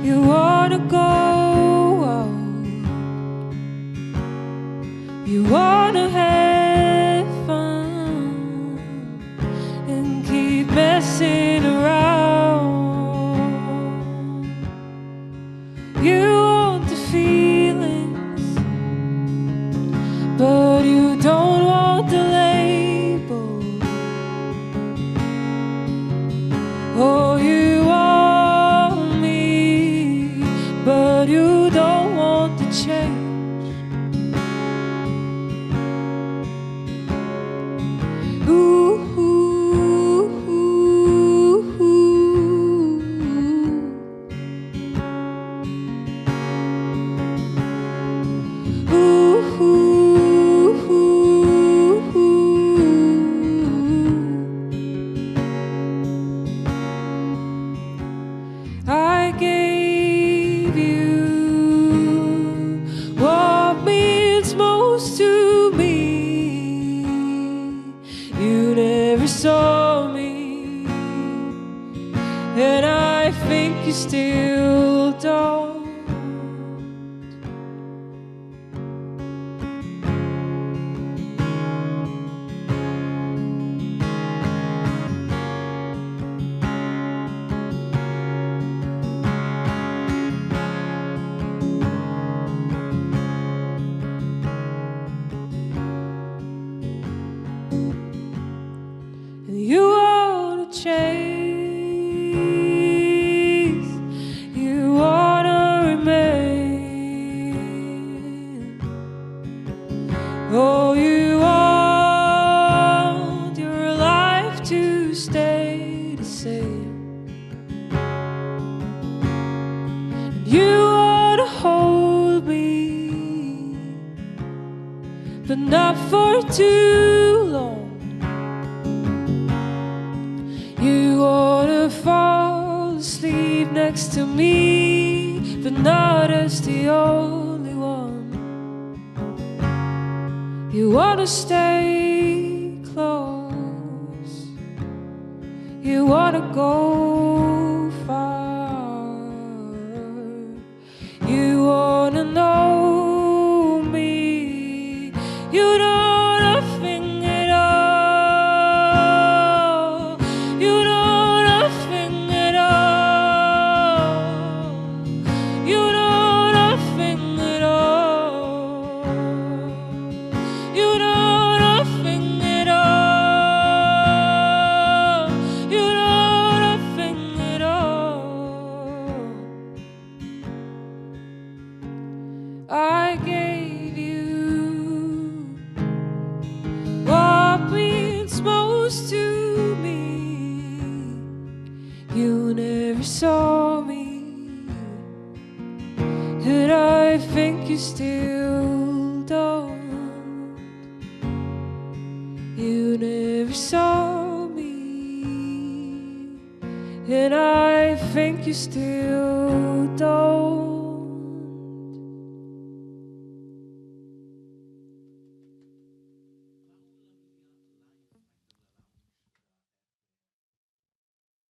You wanna go out, you wanna have fun and keep messing around. You want the feelings, but you don't want the label. Oh, you want me, but you don't want the change. Ooh, ooh, ooh, ooh. Ooh, ooh, ooh, ooh. I gave you what means most to me. You never saw me, and I think you still don't. You wanna chase, you wanna remain. Oh, you want your life to stay the same. And you wanna hold me, but not for too long. You wanna fall asleep next to me, but not as the only one. You wanna stay close, you wanna go far. You wanna know me, you know nothing at all. You know nothing at all. You know nothing at all. You know nothing at all. You know nothing at all. I gave you what means most to me. You never saw me, and I think you still don't. You never saw me, and I think you still don't.